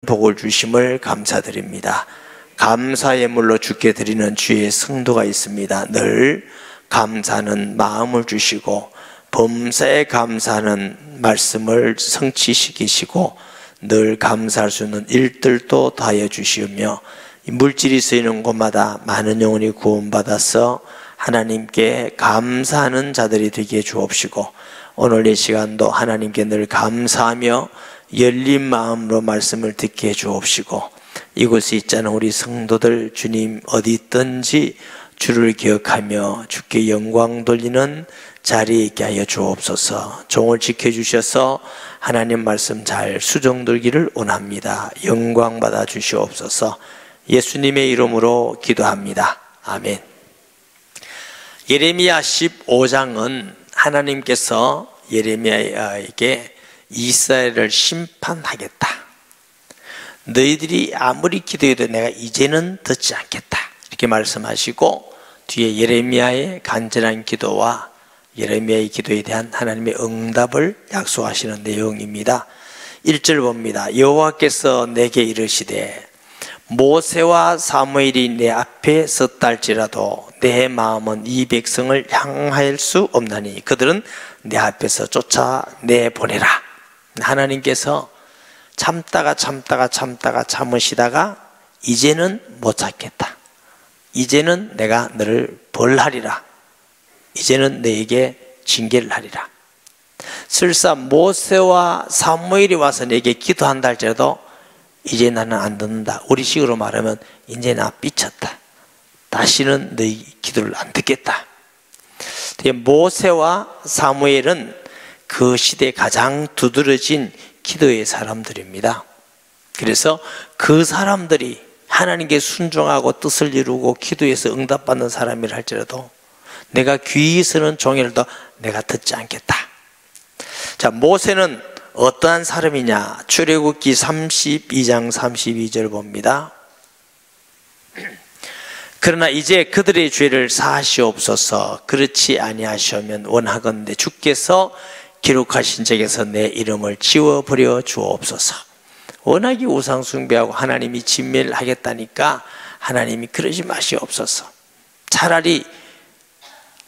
복을 주심을 감사드립니다. 감사 예물로 주께 드리는 주의 성도가 있습니다. 늘 감사하는 마음을 주시고 범사에 감사하는 말씀을 성취시키시고 늘 감사할 수 있는 일들도 더하여 주시며 물질이 쓰이는 곳마다 많은 영혼이 구원받아서 하나님께 감사하는 자들이 되게 주옵시고 오늘 이 시간도 하나님께 늘 감사하며 열린 마음으로 말씀을 듣게 해 주옵시고 이곳에 있잖아 우리 성도들 주님 어디 있든지 주를 기억하며 주께 영광 돌리는 자리에 있게 하여 주옵소서. 종을 지켜주셔서 하나님 말씀 잘 수정들기를 원합니다. 영광 받아 주시옵소서. 예수님의 이름으로 기도합니다. 아멘. 예레미야 15장은 하나님께서 예레미야에게 이스라엘을 심판하겠다. 너희들이 아무리 기도해도 내가 이제는 듣지 않겠다. 이렇게 말씀하시고 뒤에 예레미야의 간절한 기도와 예레미야의 기도에 대한 하나님의 응답을 약속하시는 내용입니다. 1절 봅니다. 여호와께서 내게 이르시되 모세와 사무엘이 내 앞에 섰다 할지라도 내 마음은 이 백성을 향할 수 없나니 그들은 내 앞에서 쫓아내보내라. 하나님께서 참다가 참으시다가 이제는 못 참겠다. 이제는 내가 너를 벌하리라. 이제는 너에게 징계를 하리라. 설사 모세와 사무엘이 와서 내게 기도한다 할지라도 이제 나는 안 듣는다. 우리식으로 말하면 이제 나 삐쳤다. 다시는 너희 기도를 안 듣겠다. 모세와 사무엘은 그 시대에 가장 두드러진 기도의 사람들입니다. 그래서 그 사람들이 하나님께 순종하고 뜻을 이루고 기도해서 응답받는 사람이라 할지라도 내가 귀히 쓰는 종일도 내가 듣지 않겠다. 자, 모세는 어떠한 사람이냐? 출애굽기 32장 32절 봅니다. 그러나 이제 그들의 죄를 사하시옵소서. 그렇지 아니하시면 원하건대 주께서 기록하신 책에서 내 이름을 지워버려 주옵소서. 워낙에 우상 숭배하고 하나님이 진멸하겠다니까 하나님이 그러지 마시옵소서. 차라리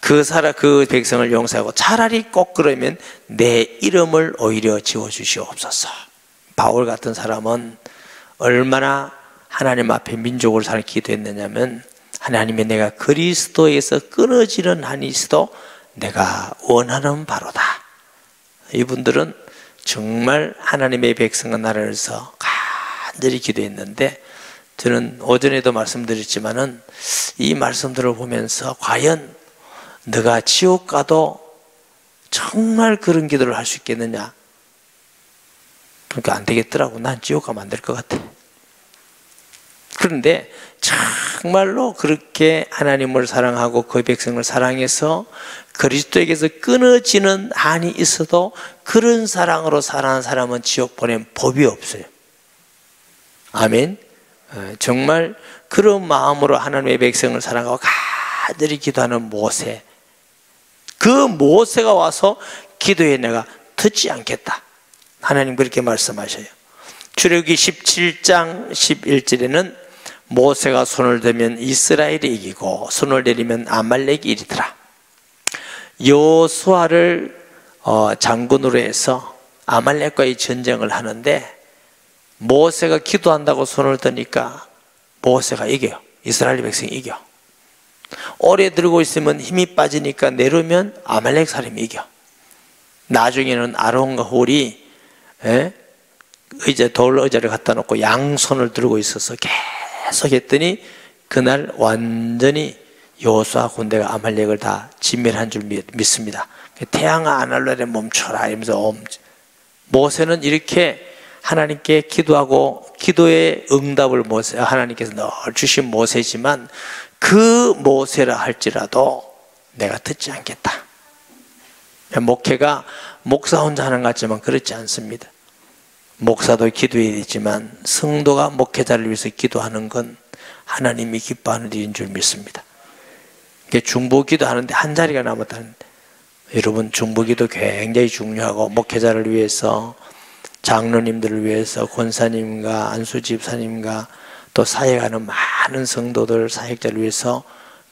그 백성을 용서하고 차라리 꼭 그러면 내 이름을 오히려 지워주시옵소서. 바울 같은 사람은 얼마나 하나님 앞에 민족을 살아 기도했느냐면 하나님의 내가 그리스도에서 끊어지는 한이 있어도 내가 원하는 바로다. 이분들은 정말 하나님의 백성과 나라를 위해서 간절히 기도했는데 저는 오전에도 말씀드렸지만은 이 말씀들을 보면서 과연 너가 지옥 가도 정말 그런 기도를 할 수 있겠느냐? 그러니까 안 되겠더라고. 난 지옥 가면 안 될 것 같아. 그런데 정말로 그렇게 하나님을 사랑하고 그 백성을 사랑해서 그리스도에게서 끊어지는 한이 있어도 그런 사랑으로 살아가는 사람은 지옥 보낸 법이 없어요. 아멘. 정말 그런 마음으로 하나님의 백성을 사랑하고 간절히 기도하는 모세, 그 모세가 와서 기도해 내가 듣지 않겠다. 하나님 그렇게 말씀하셔요. 출애굽기 17장 11절에는 모세가 손을 대면 이스라엘이 이기고 손을 내리면 아말렉이 이리더라. 여호수아를 장군으로 해서 아말렉과의 전쟁을 하는데 모세가 기도한다고 손을 드니까 모세가 이겨요. 이스라엘 백성이 이겨. 오래 들고 있으면 힘이 빠지니까 내려오면 아말렉 사람이 이겨. 나중에는 아론과 홀이 돌 의자를 갖다 놓고 양손을 들고 있어서 계속 했더니 그날 완전히 여호수아 군대가 아말렉을 다 진멸한 줄 믿습니다. 태양아 아날랄에 멈춰라 이러면서 모세는 이렇게 하나님께 기도하고 기도의 응답을 하나님께서 늘 주신 모세지만 그 모세라 할지라도 내가 듣지 않겠다. 목회가 목사 혼자 하는 것 같지만 그렇지 않습니다. 목사도 기도해야 되지만 성도가 목회자를 위해서 기도하는 건 하나님이 기뻐하는 일인 줄 믿습니다. 중보기도 하는데 한 자리가 남았다는데 여러분 중보기도 굉장히 중요하고 목회자를 위해서 장로님들을 위해서 권사님과 안수집사님과 또 사역하는 많은 성도들, 사역자를 위해서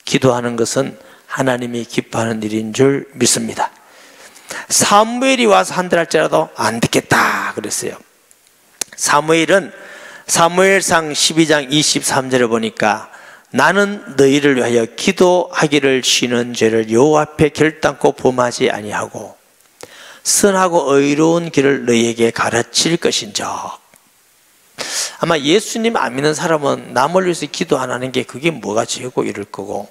기도하는 것은 하나님이 기뻐하는 일인 줄 믿습니다. 사무엘이 와서 한들 할지라도 안 듣겠다 그랬어요. 사무엘은 사무엘상 12장 23절을 보니까 나는 너희를 위하여 기도하기를 쉬는 죄를 여호와 앞에 결단코 범하지 아니하고 선하고 의로운 길을 너희에게 가르칠 것인적. 아마 예수님 안 믿는 사람은 남을 위해서 기도 안 하는 게 그게 뭐가 죄고 이럴 거고,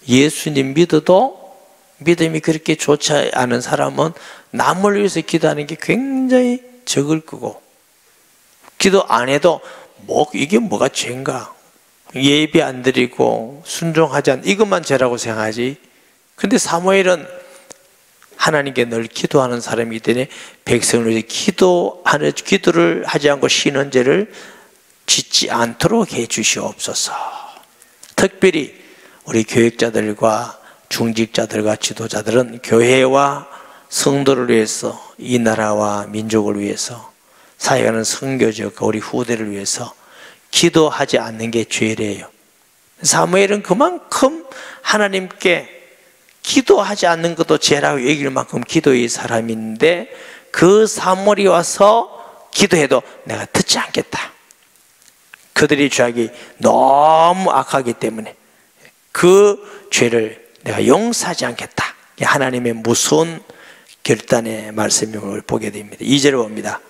예수님 믿어도 믿음이 그렇게 좋지 않은 사람은 남을 위해서 기도하는 게 굉장히 적을 거고, 기도 안 해도 이게 뭐가 죄인가, 예배 안 드리고 순종하지 않는 이것만 죄라고 생각하지. 근데 사무엘은 하나님께 늘 기도하는 사람이기 때문에 백성을 위해 기도를 하지 않고 쉬는 죄를 짓지 않도록 해 주시옵소서. 특별히 우리 교육자들과 중직자들과 지도자들은 교회와 성도를 위해서, 이 나라와 민족을 위해서, 사역하는 선교지역과 우리 후대를 위해서 기도하지 않는 게 죄래요. 사무엘은 그만큼 하나님께 기도하지 않는 것도 죄라고 여길 만큼 기도의 사람인데, 그 사무엘이 와서 기도해도 내가 듣지 않겠다. 그들의 죄악이 너무 악하기 때문에 그 죄를 내가 용서하지 않겠다. 하나님의 무서운 결단의 말씀을 보게 됩니다. 2절을 봅니다.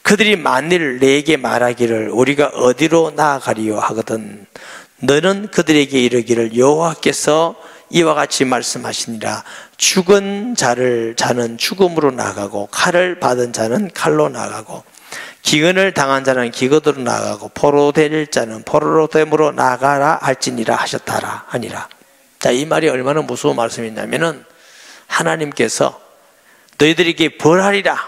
그들이 만일 내게 말하기를 우리가 어디로 나아가리요 하거든 너는 그들에게 이르기를 여호와께서 이와 같이 말씀하시니라. 죽은 자는 죽음으로 나가고 칼을 받은 자는 칼로 나가고 기근을 당한 자는 기근으로 나가고 포로 될 자는 포로로 됨으로 나가라 할지니라 하셨다라 하니라. 자, 이 말이 얼마나 무서운 말씀이냐면은 하나님께서 너희들에게 벌하리라,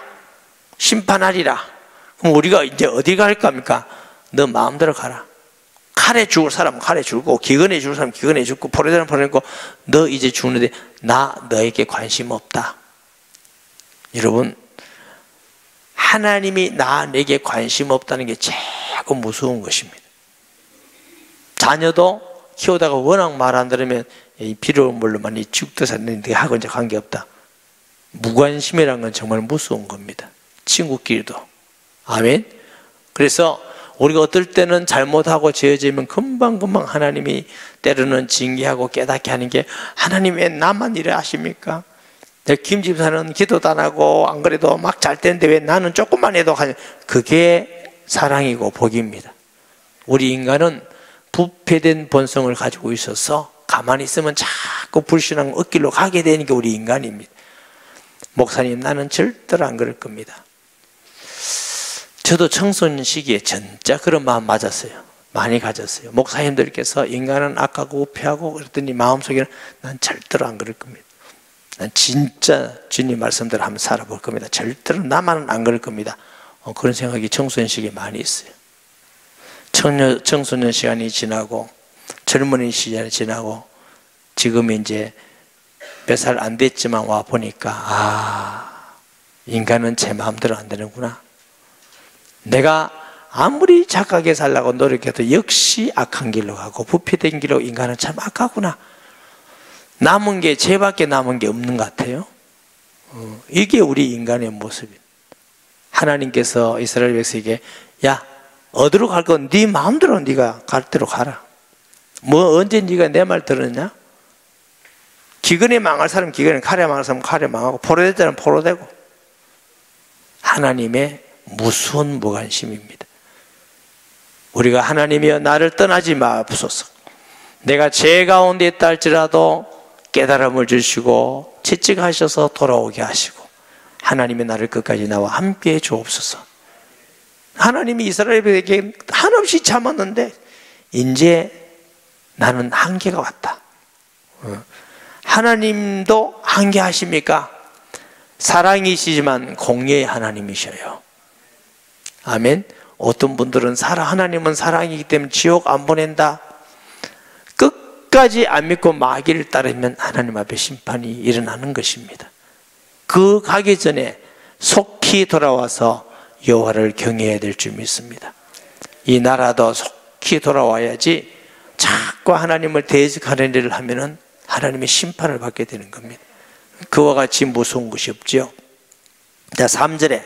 심판하리라. 그럼 우리가 이제 어디 갈 겁니까? 너 마음대로 가라. 칼에 죽을 사람은 칼에 죽고, 기근에 죽을 사람은 기근에 죽고, 포로되는 사람은 포로되고, 너 이제 죽는데 나 너에게 관심 없다. 여러분, 하나님이 내게 관심 없다는 게 최고 무서운 것입니다. 자녀도 키우다가 워낙 말 안 들으면 필요한 물로만 죽도 샀는데 하고 이제 관계없다. 무관심이라는 건 정말 무서운 겁니다. 친구끼리도. 아멘. 그래서 우리가 어떨 때는 잘못하고 죄지으면 금방금방 하나님이 때로는 징계하고 깨닫게 하는 게, 하나님 왜 나만 이래 하십니까? 김 집사는 기도도 안 하고 안 그래도 막 잘 되는데 왜 나는 조금만 해도 하냐. 그게 사랑이고 복입니다. 우리 인간은 부패된 본성을 가지고 있어서 가만히 있으면 자꾸 불신앙 엇길로 가게 되는 게 우리 인간입니다. 목사님, 나는 절대로 안 그럴 겁니다. 저도 청소년 시기에 진짜 그런 마음 맞았어요. 많이 가졌어요. 목사님들께서 인간은 악하고 우패하고 그랬더니 마음속에는 난 절대로 안 그럴 겁니다. 난 진짜 주님 말씀대로 한번 살아볼 겁니다. 절대로 나만은 안 그럴 겁니다. 그런 생각이 청소년 시기에 많이 있어요. 청소년 시간이 지나고 젊은이 시간이 지나고 지금 이제 몇 살 안 됐지만 와 보니까 인간은 제 마음대로 안 되는구나. 내가 아무리 착하게 살려고 노력해도 역시 악한 길로 가고 부패된 길로 인간은 참 악하구나. 남은 게 죄밖에 남은 게 없는 것 같아요. 이게 우리 인간의 모습이에요. 하나님께서 이스라엘 백성에게 야, 어디로 갈 건 네 마음대로 네가 갈 대로 가라. 뭐 언제 네가 내 말 들었냐? 기근에 망할 사람 기근에, 칼에 망할 사람 칼에 망하고, 포로될 때는 포로되고. 하나님의 무서운 무관심입니다. 우리가 하나님이여 나를 떠나지 마옵소서. 내가 죄 가운데 있다 할지라도 깨달음을 주시고 채찍하셔서 돌아오게 하시고 하나님의 나를 끝까지 나와 함께해 주옵소서. 하나님이 이스라엘에게 한없이 참았는데 이제 나는 한계가 왔다. 하나님도 한계하십니까? 사랑이시지만 공의의 하나님이셔요. 아멘. 어떤 분들은 하나님은 사랑이기 때문에 지옥 안 보낸다. 끝까지 안 믿고 마귀를 따르면 하나님 앞에 심판이 일어나는 것입니다. 그 가기 전에 속히 돌아와서 여호와를 경외해야 될 줄 믿습니다. 이 나라도 속히 돌아와야지 자꾸 하나님을 대적하는 일을 하면은 하나님의 심판을 받게 되는 겁니다. 그와 같이 무서운 것이 없지요. 자, 3절에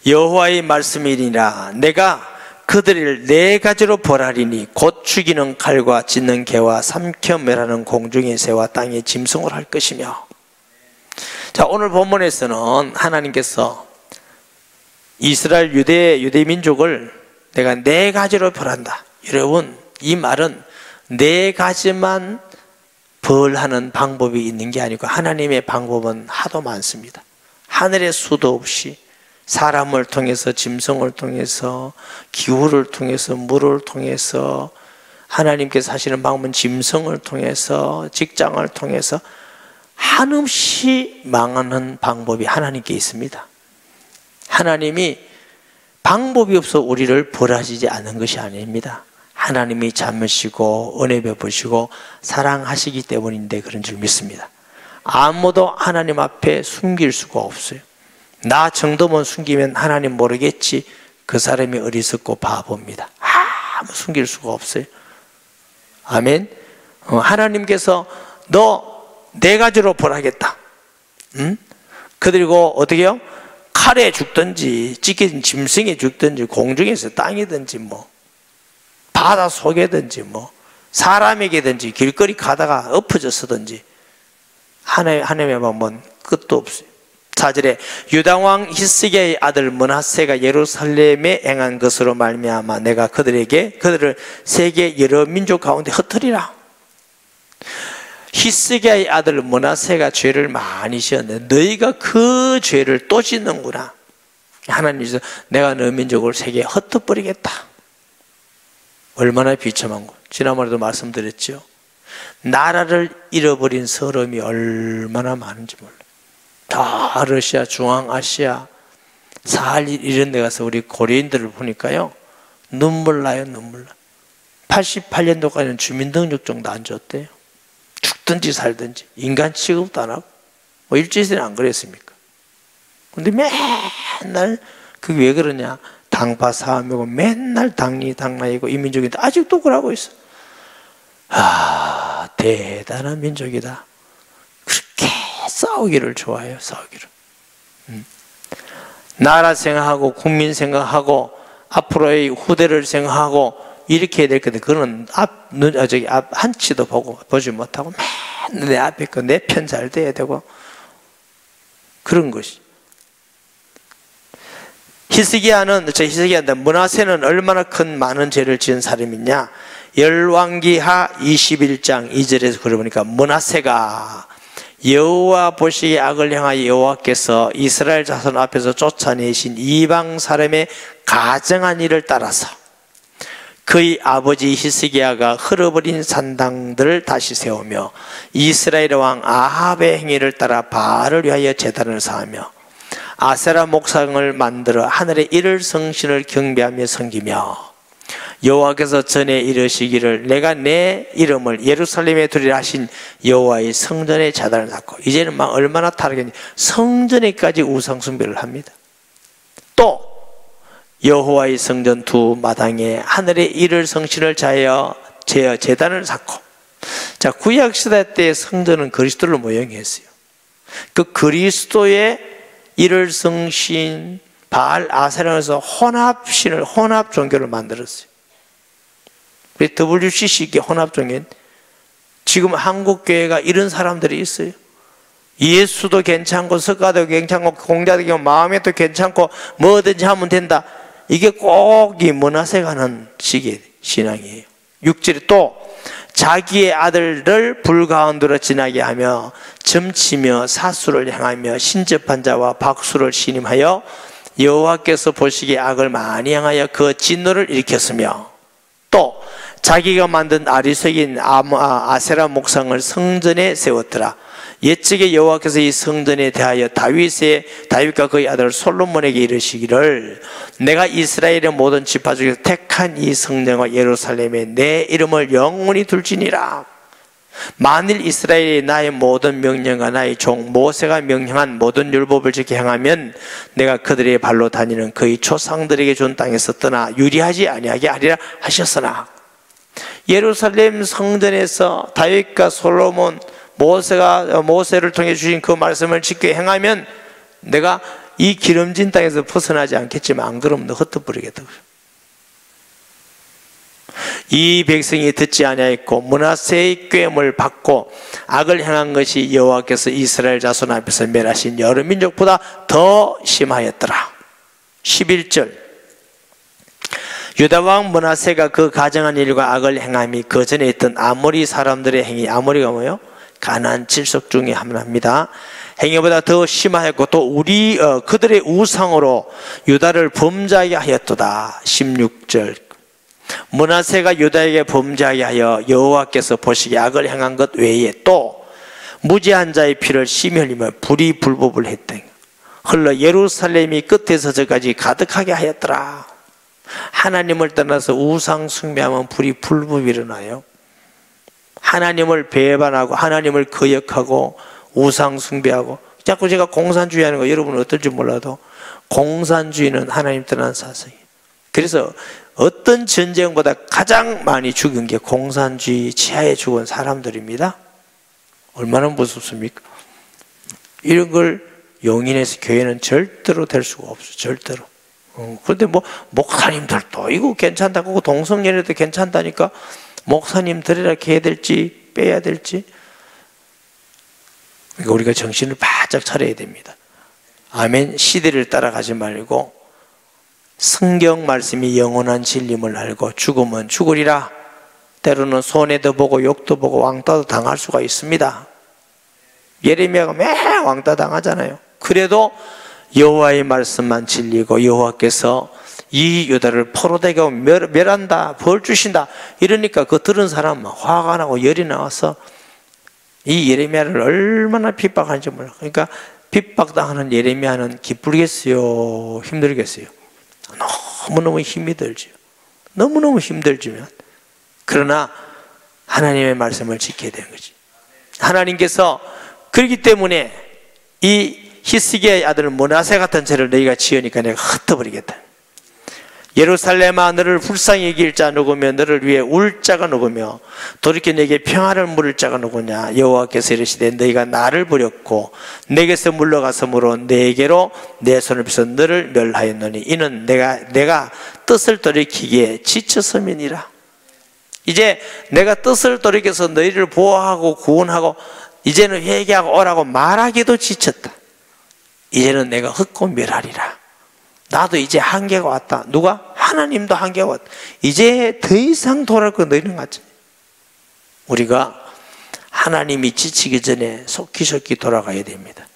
여호와의 말씀이니라 내가 그들을 4가지로 벌하리니 곧 죽이는 칼과 짖는 개와 삼켜 멸하는 공중의 새와 땅의 짐승을 할 것이며. 자, 오늘 본문에서는 하나님께서 이스라엘 유대 민족을 내가 4가지로 벌한다. 여러분, 이 말은 4가지만 벌하는 방법이 있는 게 아니고 하나님의 방법은 하도 많습니다. 하늘의 수도 없이 사람을 통해서, 짐승을 통해서, 기후를 통해서, 물을 통해서, 하나님께서 하시는 방법은 짐승을 통해서, 직장을 통해서 한없이 망하는 방법이 하나님께 있습니다. 하나님이 방법이 없어 우리를 벌하시지 않은 것이 아닙니다. 하나님이 참으시고 은혜 베푸시고 사랑하시기 때문인데 그런 줄 믿습니다. 아무도 하나님 앞에 숨길 수가 없어요. 나 정도만 숨기면 하나님 모르겠지. 그 사람이 어리석고 바보입니다. 아무 숨길 수가 없어요. 아멘. 하나님께서 너 4가지로 벌하겠다. 응? 그리고 어떻게 해요? 칼에 죽든지 찢긴 짐승에 죽든지 공중에서 땅이든지 뭐 바다 속에든지 뭐 사람에게든지 길거리 가다가 엎어졌든지 하나님의 방법은 끝도 없어요. 4절에 유다왕 히스기야의 아들 므낫세가 예루살렘에 행한 것으로 말미암아 내가 그들을 세계 여러 민족 가운데 흩으리라. 히스기야의 아들 므낫세가 죄를 많이 지었는데 너희가 그 죄를 또 짓는구나. 하나님께서 내가 너 민족을 세계에 흩어버리겠다. 얼마나 비참한 거. 지난번에도 말씀드렸죠. 나라를 잃어버린 서름이 얼마나 많은지 몰라요. 다 러시아, 중앙아시아, 사할 이런 데 가서 우리 고려인들을 보니까요, 눈물 나요, 눈물 나. 88년도까지는 주민등록증도 안 줬대요. 죽든지 살든지 인간 취급도 안 하고. 뭐 일제시대는 안 그랬습니까? 근데 맨날 그게 왜 그러냐? 당파 사암이고 맨날 당나이고 이 민족인데 아직도 그러고 있어. 아, 대단한 민족이다. 그렇게 싸우기를 좋아해요. 싸우기를. 나라 생각하고 국민 생각하고 앞으로의 후대를 생각하고 이렇게 해야 될 건데 그거는 앞 한치도 보지 못하고 맨날 내 앞에 거 내 편 잘 돼야 되고 그런 것이. 히스기야인데 므낫세는 얼마나 큰 많은 죄를 지은 사람이냐? 열왕기하 21장 2절에서 그래 보니까 므낫세가 여호와 보시기에 악을 향하여 여호와께서 이스라엘 자손 앞에서 쫓아내신 이방 사람의 가증한 일을 따라서 그의 아버지 히스기야가 흘러버린 산당들을 다시 세우며 이스라엘 왕 아합의 행위를 따라 바알을 위하여 제단을 쌓으며 아세라 목상을 만들어 하늘의 일을 성신을 경배하며 섬기며 여호와께서 전에 이르시기를 내가 내 이름을 예루살렘에 두리라 하신 여호와의 성전에 제단을 쌓고 이제는 막 얼마나 타락했니 성전에까지 우상 숭배를 합니다. 또 여호와의 성전 두 마당에 하늘의 일을 성신을 자여 제단을 쌓고. 자, 구약시대 때 성전은 그리스도를 모형했어요. 그 그리스도의 일을 성신 바알 아세라에서 혼합신을 혼합 종교를 만들었어요. WCC께 혼합 종교. 지금 한국 교회가 이런 사람들이 있어요. 예수도 괜찮고 석가도 괜찮고 공자도 괜찮고 마음에도 괜찮고 뭐든지 하면 된다. 이게 꼭 이 므낫세가 하는 식의 신앙이에요. 6절에 또 자기의 아들을 불 가운데로 지나게 하며 점치며 사수를 행하며 신접한 자와 박수를 신임하여 여호와께서 보시기에 악을 많이 행하여 그 진노를 일으켰으며 또 자기가 만든 아리색인 아세라 목상을 성전에 세웠더라. 옛적에 여호와께서 이 성전에 대하여 다윗과 그의 아들 솔로몬에게 이르시기를 내가 이스라엘의 모든 지파 중에서 택한 이 성전과 예루살렘에 내 이름을 영원히 둘지니라. 만일 이스라엘이 나의 모든 명령과 나의 종 모세가 명령한 모든 율법을 지켜 행하면 내가 그들의 발로 다니는 그의 조상들에게 준 땅에서 떠나 유리하지 아니하게 하리라 하셨으나, 예루살렘 성전에서 다윗과 솔로몬, 모세를 통해 주신 그 말씀을 지켜 행하면 내가 이 기름진 땅에서 벗어나지 않겠지만 안 그러면 너 흩어버리겠다. 이 백성이 듣지 아니하였고 므낫세의 꾀임을 받고 악을 행한 것이 여호와께서 이스라엘 자손 앞에서 멸하신 여러 민족보다 더 심하였더라. 11절, 유다 왕 므낫세가 그 가정한 일과 악을 행함이 그 전에 있던 아모리 사람들의 행위, 아모리가 뭐예요? 가나안 칠속 중에 하나입니다. 행위보다 더 심하였고 또 그들의 우상으로 유다를 범죄하게 하였도다. 16절, 므낫세가 유다에게 범죄하게 하여 여호와께서 보시기에 악을 행한 것 외에 또 무지한 자의 피를 심히 흘리며 불의 불법을 했다. 흘러 예루살렘이 끝에서 저까지 가득하게 하였더라. 하나님을 떠나서 우상 숭배하면 불의 불법이 일어나요. 하나님을 배반하고 하나님을 거역하고 우상 숭배하고, 자꾸 제가 공산주의 하는 거 여러분은 어떨지 몰라도 공산주의는 하나님 떠난 사상이에요. 그래서 어떤 전쟁보다 가장 많이 죽은 게 공산주의 치하에 죽은 사람들입니다. 얼마나 무섭습니까? 이런 걸 용인해서 교회는 절대로 될 수가 없어요. 절대로. 그런데 목사님들도 이거 괜찮다고, 동성연애도 괜찮다니까 목사님들이라 이렇게 해야 될지 빼야 될지, 그러니까 우리가 정신을 바짝 차려야 됩니다. 아멘. 시대를 따라가지 말고 성경 말씀이 영원한 진림을 알고 죽으면 죽으리라. 때로는 손해도 보고 욕도 보고 왕따도 당할 수가 있습니다. 예레미야가 매 왕따 당하잖아요. 그래도 여호와의 말씀만 진리고 여호와께서 이 유다를 포로되게 멸한다, 벌 주신다 이러니까 그 들은 사람 화가 나고 열이 나와서 이 예레미야를 얼마나 핍박하는지 몰라. 그러니까 핍박당하는 예레미야는 기쁘겠어요, 힘들겠어요? 너무너무 힘이 들죠. 너무너무 힘들지만, 그러나 하나님의 말씀을 지켜야 되는 거지. 하나님께서 그렇기 때문에 이 히스기야의 아들 므낫세 같은 죄를 너희가 지으니까 내가 흩어버리겠다. 예루살렘아, 너를 불쌍히 여길 자 누구며 너를 위해 울 자가 누구며 돌이켜 내게 평화를 물을 자가 누구냐. 여호와께서 이르시되 너희가 나를 버렸고 내게서 물러갔으므로 내게로 내 손을 펴서 너를 멸하였노니 이는 내가 뜻을 돌이키기에 지쳤음이니라. 이제 내가 뜻을 돌이켜서 너희를 보호하고 구원하고 이제는 회개하고 오라고 말하기도 지쳤다. 이제는 내가 흩고 멸하리라. 나도 이제 한계가 왔다. 누가? 하나님도 한계가 왔다. 이제 더 이상 돌아올 거 너희는 같지. 우리가 하나님이 지치기 전에 속기속기 돌아가야 됩니다.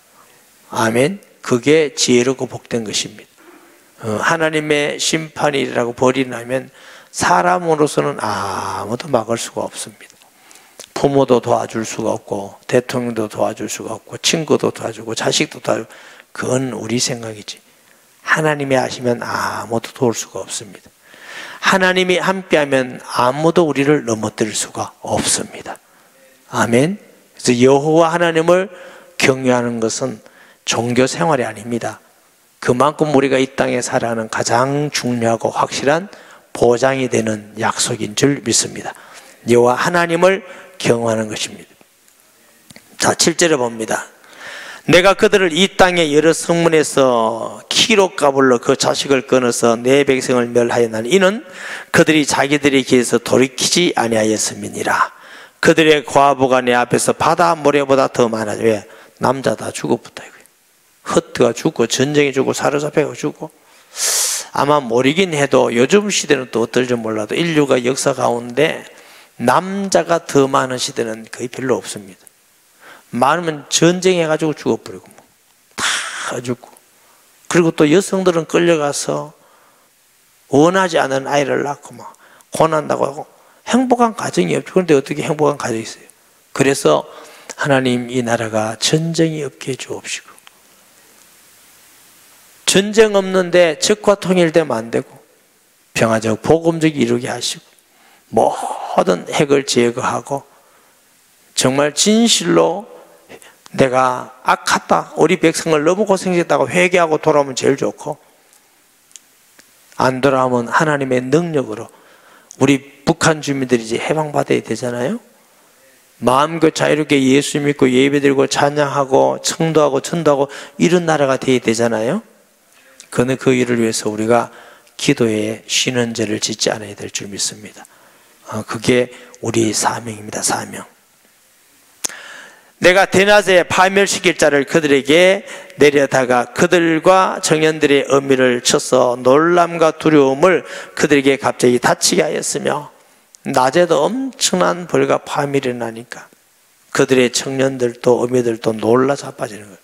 아멘. 그게 지혜롭고 복된 것입니다. 하나님의 심판이라고 벌이 나면 사람으로서는 아무도 막을 수가 없습니다. 부모도 도와줄 수가 없고 대통령도 도와줄 수가 없고 친구도 도와주고 자식도 도와주고, 그건 우리 생각이지. 하나님이 하시면 아무도 도울 수가 없습니다. 하나님이 함께하면 아무도 우리를 넘어뜨릴 수가 없습니다. 아멘. 그래서 여호와 하나님을 경외하는 것은 종교 생활이 아닙니다. 그만큼 우리가 이 땅에 살아가는 가장 중요하고 확실한 보장이 되는 약속인 줄 믿습니다. 여호와 하나님을 경외하는 것입니다. 자, 7절에 봅니다. 내가 그들을 이 땅의 여러 성문에서 키로 까불러 그 자식을 끊어서 내 백성을 멸하였나니 이는 그들이 자기들의 길에서 돌이키지 아니하였음이니라. 그들의 과부가 내 앞에서 바다 모래보다 더 많아져. 왜? 남자 다 죽어붙다 이거예요. 흩트가 죽고 전쟁이 죽고 사로잡혀가 죽고. 아마 모르긴 해도 요즘 시대는 또 어떨지 몰라도 인류가 역사 가운데 남자가 더 많은 시대는 거의 별로 없습니다. 많으면 전쟁해가지고 죽어버리고 다 죽고, 그리고 또 여성들은 끌려가서 원하지 않은 아이를 낳고 막 고난다고 하고 행복한 가정이 없죠. 그런데 어떻게 행복한 가정이 있어요? 그래서 하나님 이 나라가 전쟁이 없게 해주옵시고, 전쟁 없는데 적과 통일되면 안 되고 평화적 복음적 이루게 하시고 모든 핵을 제거하고 정말 진실로 내가 악하다, 우리 백성을 너무 고생했다고 회개하고 돌아오면 제일 좋고, 안 돌아오면 하나님의 능력으로 우리 북한 주민들이 이제 해방받아야 되잖아요. 마음껏 자유롭게 예수 믿고 예배드리고 찬양하고 청도하고 전도하고 이런 나라가 되어야 되잖아요. 그런데 그 일을 위해서 우리가 기도에 쉬는 죄를 짓지 않아야 될 줄 믿습니다. 그게 우리의 사명입니다. 사명. 내가 대낮에 파멸시킬 자를 그들에게 내려다가 그들과 정연들의 어미를 쳐서 놀람과 두려움을 그들에게 갑자기 다치게 하였으며, 낮에도 엄청난 벌과 파멸이 나니까 그들의 청년들도 어미들도 놀라 자빠지는 거예요.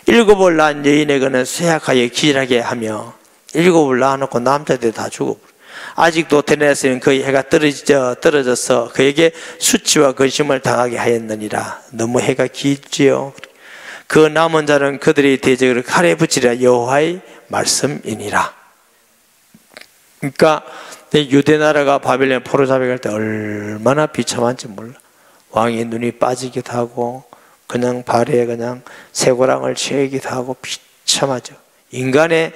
7을 낳은 여인에게는 쇠약하여 기절하게 하며 7을 낳아놓고 남자들이 다 죽어버려요. 아직도 대낮에는 그의 해가 떨어져서 그에게 수치와 근심을 당하게 하였느니라. 너무 해가 길지요. 그 남은 자는 그들의 대적을 칼에 붙이리라. 여호와의 말씀이니라. 그러니까 유대 나라가 바벨론 포로 잡혀갈 때 얼마나 비참한지 몰라. 왕의 눈이 빠지기도 하고 그냥 발에 그냥 쇠고랑을 채기도 하고 비참하죠. 인간의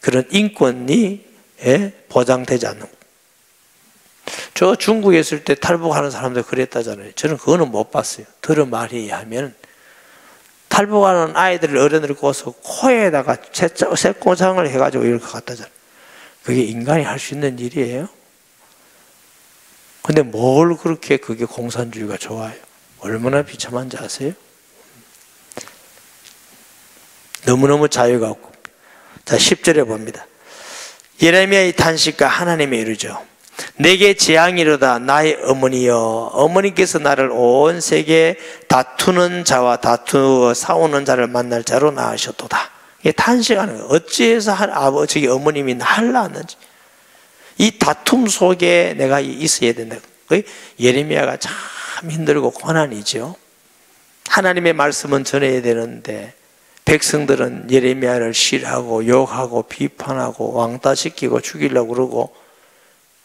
그런 인권이 보장되지 않는. 저 중국에 있을 때 탈북하는 사람들 그랬다잖아요. 저는 그거는 못 봤어요. 들은 말에 의하면 탈북하는 아이들을 어른들이 꼬서 코에다가 쇠고장을 해가지고 이렇게 갖다잖아요. 그게 인간이 할 수 있는 일이에요? 근데 뭘 그렇게 그게 공산주의가 좋아요? 얼마나 비참한지 아세요? 너무너무 자유가 없고. 자, 10절에 봅니다. 예레미야의 탄식과 하나님의 이르죠. 내게 재앙이로다 나의 어머니여, 어머니께서 나를 온 세계에 다투는 자와 싸우는 자를 만날 자로 낳으셨도다. 이게 탄식하는 거예요. 어찌해서 아버지 어머님이 나를 낳았는지. 이 다툼 속에 내가 있어야 된다. 예레미야가 참 힘들고 고난이죠. 하나님의 말씀은 전해야 되는데 백성들은 예레미야를 싫어하고 욕하고 비판하고 왕따시키고 죽이려고 그러고,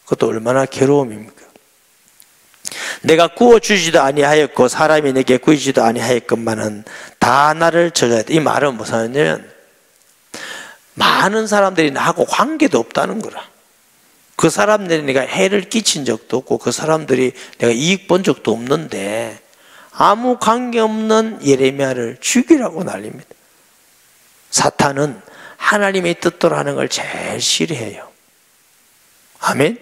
그것도 얼마나 괴로움입니까? 내가 구워주지도 아니하였고 사람이 내게 구이지도 아니하였건만은 다 나를 저주하였다. 이 말은 무슨 말이냐면 많은 사람들이 나하고 관계도 없다는 거라. 그 사람들이 내가 해를 끼친 적도 없고 그 사람들이 내가 이익 본 적도 없는데 아무 관계없는 예레미야를 죽이라고 난립니다. 사탄은 하나님의 뜻대로 하는 걸 제일 싫어해요. 아멘.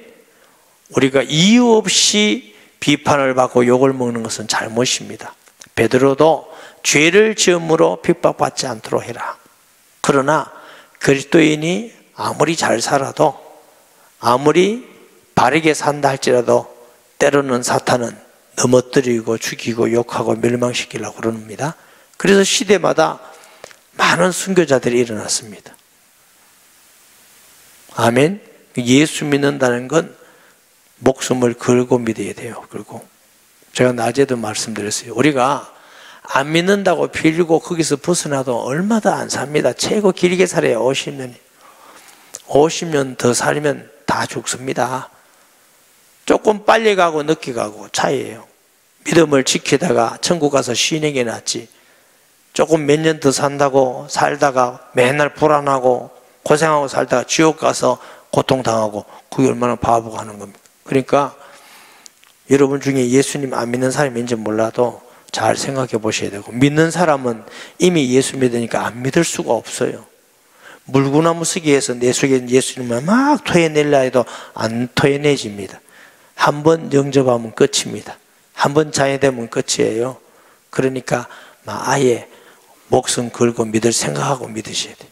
우리가 이유 없이 비판을 받고 욕을 먹는 것은 잘못입니다. 베드로도 죄를 지음으로 핍박받지 않도록 해라. 그러나 그리스도인이 아무리 잘 살아도 아무리 바르게 산다 할지라도 때로는 사탄은 넘어뜨리고 죽이고 욕하고 멸망시키려고 그럽니다. 그래서 시대마다 많은 순교자들이 일어났습니다. 아멘. 예수 믿는다는 건 목숨을 걸고 믿어야 돼요. 그리고 제가 낮에도 말씀드렸어요. 우리가 안 믿는다고 빌고 거기서 벗어나도 얼마나 안 삽니다. 최고 길게 살아야 50년. 50년 더 살면 다 죽습니다. 조금 빨리 가고 늦게 가고 차이예요. 믿음을 지키다가 천국 가서 쉬는 게 낫지. 조금 몇 년 더 산다고 살다가 맨날 불안하고 고생하고 살다가 지옥 가서 고통당하고, 그게 얼마나 바보가 하는 겁니까? 그러니까 여러분 중에 예수님 안 믿는 사람이 있는지 몰라도 잘 생각해 보셔야 되고, 믿는 사람은 이미 예수 믿으니까 안 믿을 수가 없어요. 물구나무 서기에서 내 속에 예수님을 막 토해내려 해도 안 토해내집니다. 한번 영접하면 끝입니다. 한번 자해되면 끝이에요. 그러니까 아예 목숨 걸고 믿을 생각하고 믿으셔야 돼요.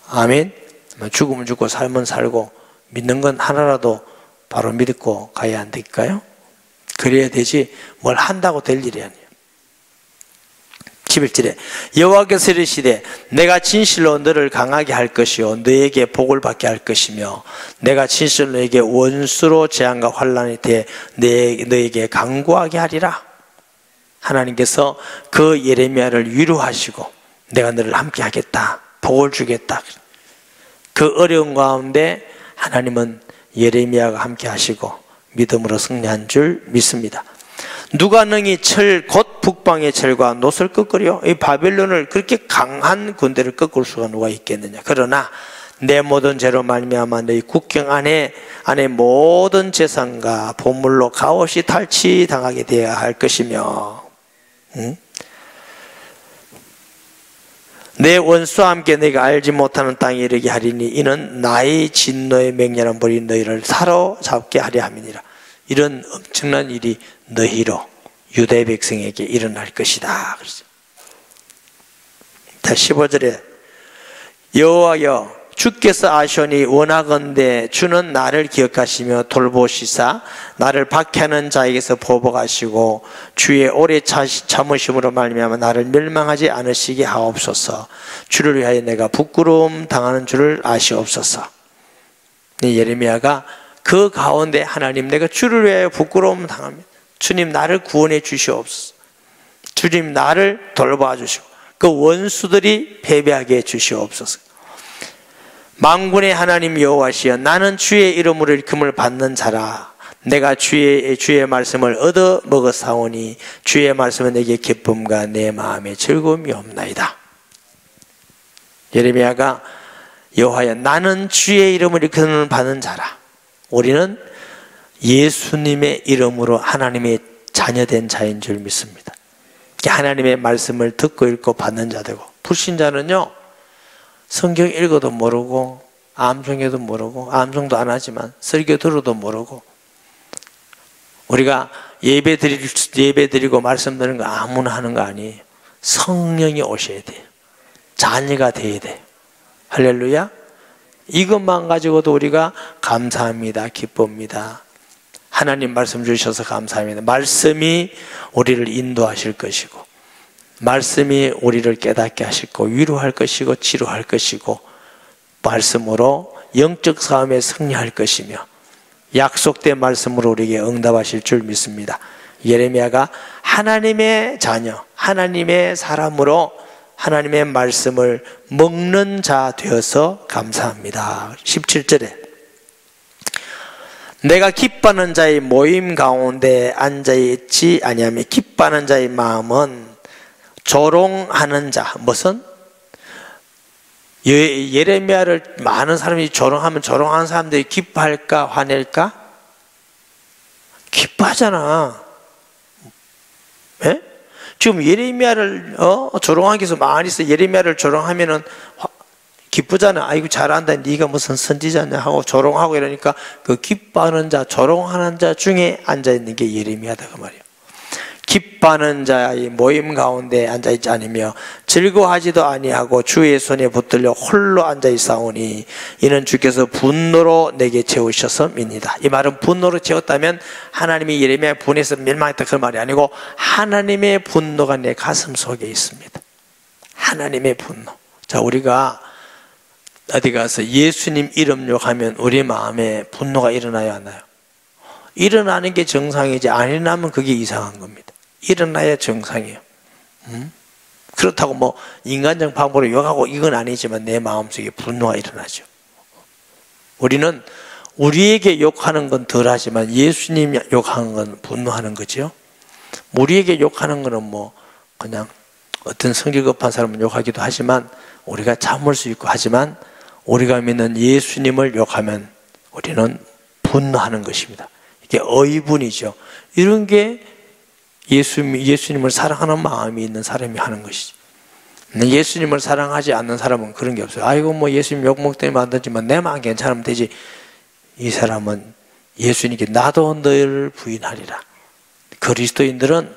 아멘. 죽으면 죽고 살면 살고 믿는 건 하나라도 바로 믿고 가야 안 될까요? 그래야 되지 뭘 한다고 될 일이 아니에요. 11절에 여호와께서 이르시되 내가 진실로 너를 강하게 할 것이요 너에게 복을 받게 할 것이며 내가 진실로 너에게 원수로 재앙과 환난이 돼 너에게 강구하게 하리라. 하나님께서 그 예레미야를 위로하시고 내가 너를 함께 하겠다, 복을 주겠다. 그 어려운 가운데 하나님은 예레미야가 함께 하시고 믿음으로 승리한 줄 믿습니다. 누가 능히 곧 북방의 철과 놋을 꺾으려? 이 바벨론을 그렇게 강한 군대를 꺾을 수가 누가 있겠느냐. 그러나 내 모든 죄로 말미암아 너희 국경 안에 모든 재산과 보물로 값없이 탈취당하게 되어야 할 것이며, 내 원수와 함께 너희가 알지 못하는 땅에 이르게 하리니 이는 나의 진노의 맹렬한 불이 너희를 사로잡게 하려 함이니라. 이런 엄청난 일이 너희로 유대 백성에게 일어날 것이다. 자, 15절에 여호와여 주께서 아시오니 원하건대 주는 나를 기억하시며 돌보시사 나를 박해하는 자에게서 보복하시고 주의 오래 참으심으로 말미암아 나를 멸망하지 않으시게 하옵소서. 주를 위하여 내가 부끄러움 당하는 줄을 아시옵소서. 예레미야가 그 가운데 하나님, 내가 주를 위하여 부끄러움 당합니다. 주님 나를 구원해 주시옵소서. 주님 나를 돌봐 주시고 그 원수들이 패배하게 해 주시옵소서. 만군의 하나님 여호와시여 나는 주의 이름으로 일컬음을 받는 자라. 내가 주의 말씀을 얻어 먹었사오니 주의 말씀은 내게 기쁨과 내 마음에 즐거움이 없나이다. 예레미야가 여호와여 나는 주의 이름을 일컬음을 받는 자라. 우리는 예수님의 이름으로 하나님의 자녀된 자인 줄 믿습니다. 하나님의 말씀을 듣고 읽고 받는 자 되고, 불신자는요 성경 읽어도 모르고 암송해도 모르고 암송도 안 하지만 설교 들어도 모르고, 우리가 예배 드리고 말씀 드리는 거 아무나 하는 거 아니에요. 성령이 오셔야 돼요. 자녀가 돼야 돼요. 할렐루야. 이것만 가지고도 우리가 감사합니다, 기쁩니다, 하나님 말씀 주셔서 감사합니다, 말씀이 우리를 인도하실 것이고 말씀이 우리를 깨닫게 하실 거, 위로할 것이고 치료할 것이고 말씀으로 영적 싸움에 승리할 것이며 약속된 말씀으로 우리에게 응답하실 줄 믿습니다. 예레미야가 하나님의 자녀, 하나님의 사람으로 하나님의 말씀을 먹는 자 되어서 감사합니다. 17절에 내가 기뻐하는 자의 모임 가운데 앉아있지 아니하며 기뻐하는 자의 마음은 조롱하는 자. 무슨? 예레미야를 많은 사람이 조롱하면 조롱하는 사람들이 기뻐할까 화낼까? 기뻐하잖아. 예? 지금 예레미야를 조롱하기 위해서 많이 있어. 예레미야를 조롱하면은 기쁘잖아. 아이고 잘한다, 네가 무슨 선지자냐 하고 조롱하고 이러니까 그 기뻐하는 자, 조롱하는 자 중에 앉아있는 게 예레미야다 그 말이에요. 기뻐하는 자의 모임 가운데 앉아있지 않으며 즐거워하지도 아니하고 주의 손에 붙들려 홀로 앉아있사오니 이는 주께서 분노로 내게 채우셨음이니이다. 이 말은 분노로 채웠다면 하나님이 예레미야 분해서 멸망했다 그런 말이 아니고 하나님의 분노가 내 가슴 속에 있습니다. 하나님의 분노. 자, 우리가 어디 가서 예수님 이름 욕하면 우리 마음에 분노가 일어나요, 안 나요? 일어나는 게 정상이지 안 일어나면 그게 이상한 겁니다. 일어나야 정상이에요. 그렇다고 뭐 인간적 방법으로 욕하고 이건 아니지만 내 마음속에 분노가 일어나죠. 우리는 우리에게 욕하는 건 덜하지만 예수님 욕하는 건 분노하는 거죠. 우리에게 욕하는 거는 뭐 그냥 어떤 성질 급한 사람은 욕하기도 하지만 우리가 참을 수 있고 하지만 우리가 믿는 예수님을 욕하면 우리는 분노하는 것입니다. 이게 의분이죠. 이런 게 예수님을 사랑하는 마음이 있는 사람이 하는 것이죠. 예수님을 사랑하지 않는 사람은 그런 게 없어요. 아이고 뭐 예수님 욕먹 때문에 안 되지만 내 마음 괜찮으면 되지. 이 사람은 예수님께 나도 너희를 부인하리라. 그리스도인들은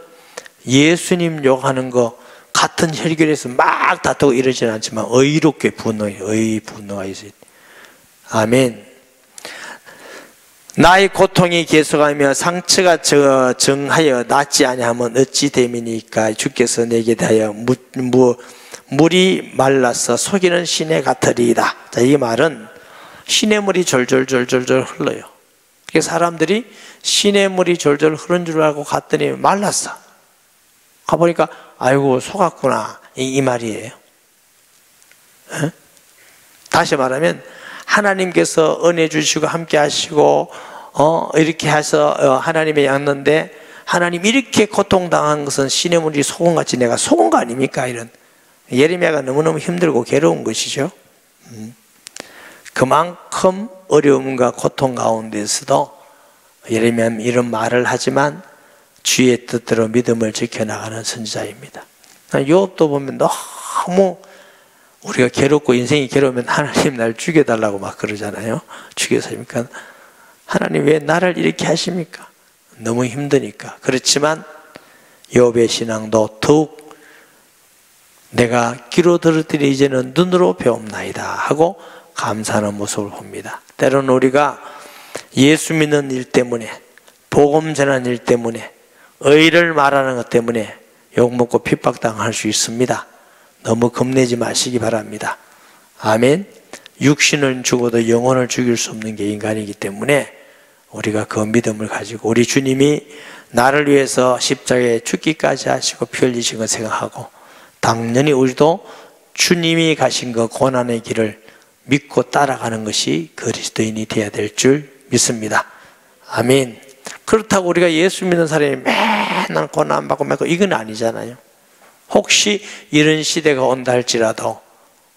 예수님 욕하는 거 같은 혈결에서 막 다투고 이러지는 않지만 의롭게 분노해요. 분노가 있어요. 아멘. 나의 고통이 계속하며 상처가 정하여 낫지 아니하면 어찌 됨이니까 주께서 내게 대하여 물이 말라서 속이는 시내 같으리이다. 자, 이 말은 시냇물이 졸졸졸졸 흘러요. 사람들이 시냇물이 졸졸 흐른 줄 알고 갔더니 말랐어. 가보니까 아이고 속았구나 이 말이에요. 에? 다시 말하면 하나님께서 은혜 주시고 함께 하시고 이렇게 해서 하나님의 양는데 하나님 이렇게 고통당한 것은 시냇물이 소금같이 내가 속은 거 아닙니까? 이런 예레미야가 너무너무 힘들고 괴로운 것이죠. 그만큼 어려움과 고통 가운데서도 예레미야는 이런 말을 하지만 주의 뜻대로 믿음을 지켜나가는 선지자입니다. 욥도 보면 너무 우리가 괴롭고 인생이 괴로우면 하나님 날 죽여달라고 막 그러잖아요. 죽여서니까 하나님 왜 나를 이렇게 하십니까? 너무 힘드니까. 그렇지만 욥의 신앙도 더욱 내가 귀로 들었더니 이제는 눈으로 배움나이다 하고 감사하는 모습을 봅니다. 때로는 우리가 예수 믿는 일 때문에, 복음 전하는 일 때문에, 의를 말하는 것 때문에 욕먹고 핍박당할 수 있습니다. 너무 겁내지 마시기 바랍니다. 아멘. 육신을 죽어도 영혼을 죽일 수 없는 게 인간이기 때문에 우리가 그 믿음을 가지고 우리 주님이 나를 위해서 십자가에 죽기까지 하시고 피 흘리신 걸 생각하고 당연히 우리도 주님이 가신 그 고난의 길을 믿고 따라가는 것이 그리스도인이 되어야 될 줄 믿습니다. 아멘. 그렇다고 우리가 예수 믿는 사람이 맨날 고난받고 말고 이건 아니잖아요. 혹시 이런 시대가 온다 할지라도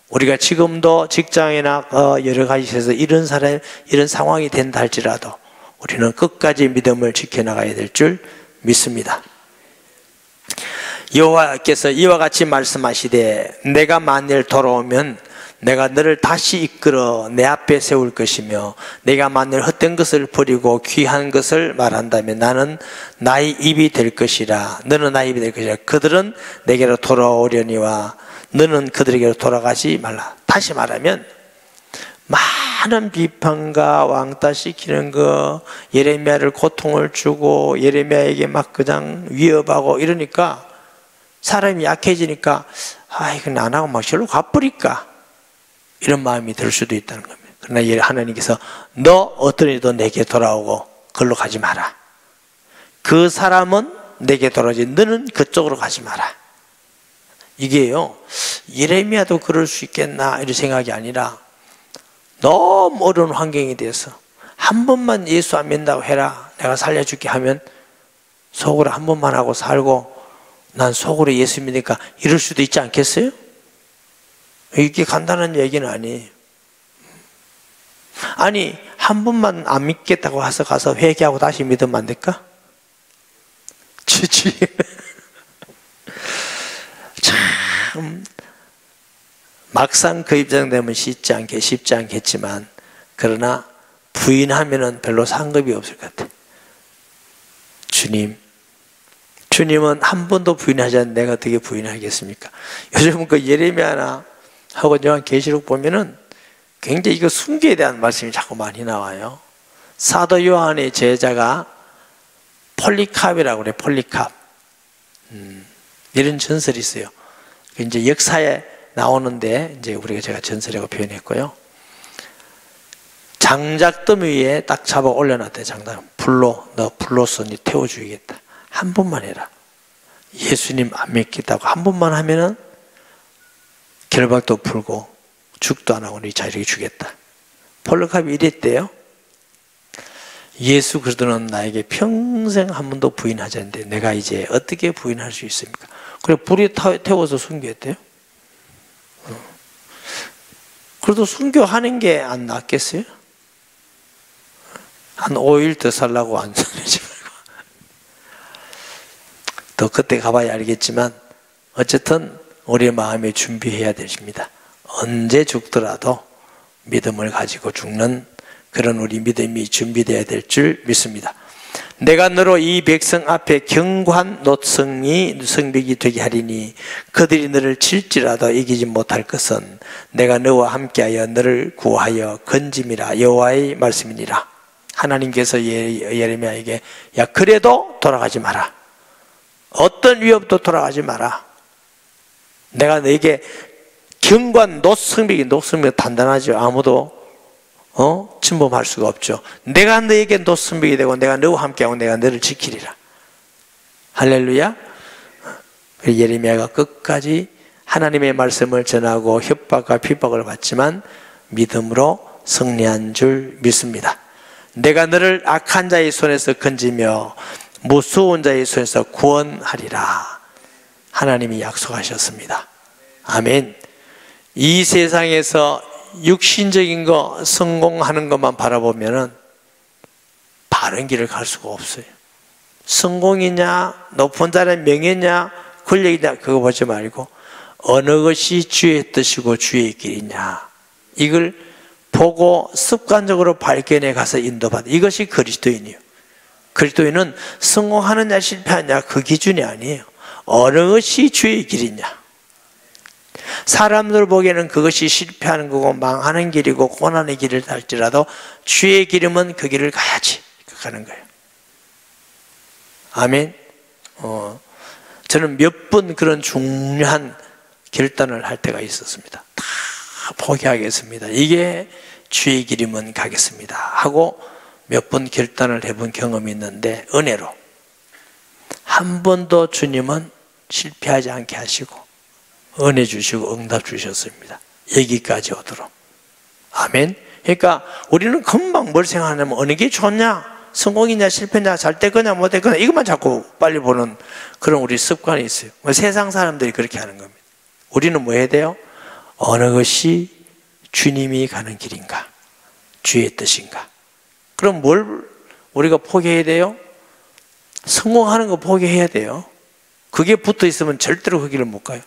우리가 지금도 직장이나 여러 가지에서 이런 상황이 된다 할지라도 우리는 끝까지 믿음을 지켜나가야 될 줄 믿습니다. 여호와께서 이와 같이 말씀하시되 내가 만일 돌아오면 내가 너를 다시 이끌어 내 앞에 세울 것이며 내가 만일 헛된 것을 버리고 귀한 것을 말한다면 나는 나의 입이 될 것이라. 너는 나의 입이 될 것이라. 그들은 내게로 돌아오려니와 너는 그들에게로 돌아가지 말라. 다시 말하면 많은 비판과 왕따시키는 거, 예레미야를 고통을 주고 예레미야에게 막 그냥 위협하고 이러니까 사람이 약해지니까 이건 안 하고 막 절로 가버릴까 이런 마음이 들 수도 있다는 겁니다. 그러나 하나님께서 너 어떤 이도 내게 돌아오고 걸로 가지 마라. 그 사람은 내게 돌아오지 너는 그쪽으로 가지 마라. 이게요, 예레미야도 그럴 수 있겠나 이런 생각이 아니라 너무 어려운 환경이 돼서 한 번만 예수 안 믿는다고 해라. 내가 살려줄게 하면 속으로 한 번만 하고 살고 난 속으로 예수 믿으니까 이럴 수도 있지 않겠어요? 이게 간단한 얘기는 아니에요. 아니 한 번만 안 믿겠다고 가서 회개하고 다시 믿으면 안 될까? 참 막상 그 입장 되면 쉽지 않겠지만 그러나 부인하면은 별로 상급이 없을 것 같아요. 주님은 한 번도 부인하지 않는데 내가 어떻게 부인하겠습니까? 요즘은 그 예레미야나 하고 요한계시록 보면은 굉장히 이거 순교에 대한 말씀이 자꾸 많이 나와요. 사도 요한의 제자가 폴리캅이라고 그래요. 폴리캅. 이런 전설이 있어요. 이제 역사에 나오는데 이제 제가 전설이라고 표현했고요. 장작더미 위에 딱 잡아 올려놨대. 장작. 너 불로서 니 태워주겠다. 한 번만 해라. 예수님 안 믿겠다고 한 번만 하면은 결박도 풀고 죽도 안 하고 네 자리에 주겠다. 폴리캅이 이랬대요. 예수 그리스도는 나에게 평생 한 번도 부인하지 않는데 내가 이제 어떻게 부인할 수 있습니까? 그래 불에 태워서 순교했대요. 그래도 순교하는 게 안 낫겠어요? 한 5일 더 살라고 안 살지 말고 더 그때 가봐야 알겠지만 어쨌든 우리의 마음에 준비해야 되십니다. 언제 죽더라도 믿음을 가지고 죽는 그런 우리 믿음이 준비되어야 될 줄 믿습니다. 내가 너로 이 백성 앞에 견고한 성벽이 되게 하리니 그들이 너를 칠지라도 이기지 못할 것은 내가 너와 함께하여 너를 구하여 건짐이라. 여호와의 말씀이니라. 하나님께서 예레미야에게 야 그래도 돌아가지 마라. 어떤 위협도 돌아가지 마라. 내가 너에게 견고한 노성벽이 단단하죠. 아무도 침범할 수가 없죠. 내가 너에게 노성벽이 되고 내가 너와 함께하고 내가 너를 지키리라. 할렐루야. 예레미야가 끝까지 하나님의 말씀을 전하고 협박과 핍박을 받지만 믿음으로 승리한 줄 믿습니다. 내가 너를 악한 자의 손에서 건지며 무서운 자의 손에서 구원하리라. 하나님이 약속하셨습니다. 아멘. 이 세상에서 육신적인 거 성공하는 것만 바라보면은 바른 길을 갈 수가 없어요. 성공이냐, 높은 자의 명예냐, 권력이냐, 그거 보지 말고 어느 것이 주의 뜻이고 주의 길이냐, 이걸 보고 습관적으로 발견해 가서 인도받아. 이것이 그리스도인이에요. 그리스도인은 성공하느냐 실패하느냐 그 기준이 아니에요. 어느 것이 주의 길이냐. 사람들 보기에는 그것이 실패하는 거고 망하는 길이고 고난의 길을 할지라도 주의 길이면 그 길을 가야지 가는 거예요. 아멘. 저는 몇 번 그런 중요한 결단을 할 때가 있었습니다. 다 포기하겠습니다. 이게 주의 길이면 가겠습니다 하고 몇 번 결단을 해본 경험이 있는데, 은혜로 한 번도 주님은 실패하지 않게 하시고 은혜 주시고 응답 주셨습니다. 여기까지 오도록. 아멘. 그러니까 우리는 금방 뭘 생각하냐면 어느 게 좋냐, 성공이냐 실패냐, 잘 될 거냐 못 될 거냐, 이것만 자꾸 빨리 보는 그런 우리 습관이 있어요. 세상 사람들이 그렇게 하는 겁니다. 우리는 뭐 해야 돼요? 어느 것이 주님이 가는 길인가, 주의 뜻인가. 그럼 뭘 우리가 포기해야 돼요? 성공하는 거 포기해야 돼요. 그게 붙어 있으면 절대로 그 길을 못 가요.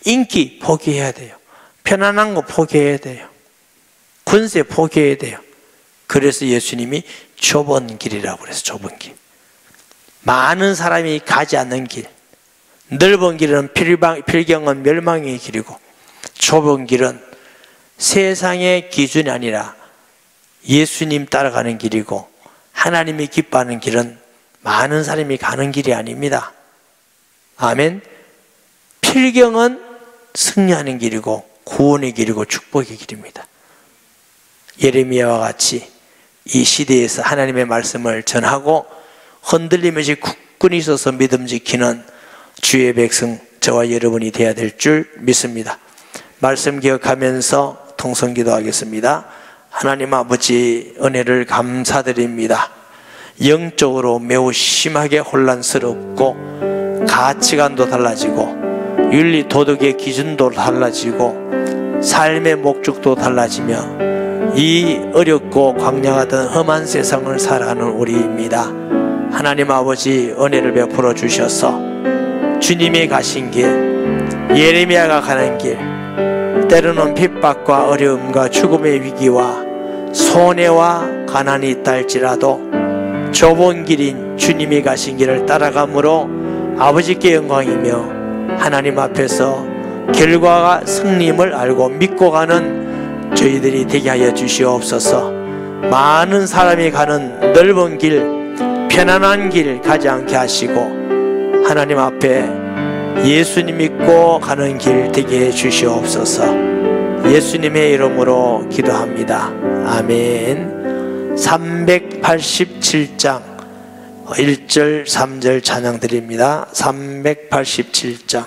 인기 포기해야 돼요. 편안한 거 포기해야 돼요. 권세 포기해야 돼요. 그래서 예수님이 좁은 길이라고 그래서 좁은 길, 많은 사람이 가지 않는 길, 넓은 길은 필경은 멸망의 길이고 좁은 길은 세상의 기준이 아니라 예수님 따라가는 길이고, 하나님이 기뻐하는 길은 많은 사람이 가는 길이 아닙니다. 아멘. 필경은 승리하는 길이고 구원의 길이고 축복의 길입니다. 예레미야와 같이 이 시대에서 하나님의 말씀을 전하고 흔들림 없이 굳건히 서서 믿음 지키는 주의 백성, 저와 여러분이 되어야 될 줄 믿습니다. 말씀 기억하면서 통성기도하겠습니다. 하나님 아버지, 은혜를 감사드립니다. 영적으로 매우 심하게 혼란스럽고 가치관도 달라지고 윤리 도덕의 기준도 달라지고 삶의 목적도 달라지며 이 어렵고 광야같은 험한 세상을 살아가는 우리입니다. 하나님 아버지, 은혜를 베풀어 주셔서 주님이 가신 길, 예레미야가 가는 길, 때로는 핍박과 어려움과 죽음의 위기와 손해와 가난이 있다 할지라도 좁은 길인 주님이 가신 길을 따라감으로 아버지께 영광이며 하나님 앞에서 결과가 승리임을 알고 믿고 가는 저희들이 되게 하여 주시옵소서. 많은 사람이 가는 넓은 길, 편안한 길 가지 않게 하시고 하나님 앞에 예수님 믿고 가는 길 되게 해 주시옵소서. 예수님의 이름으로 기도합니다. 아멘. 387장 1절 3절 찬양 드립니다. 387장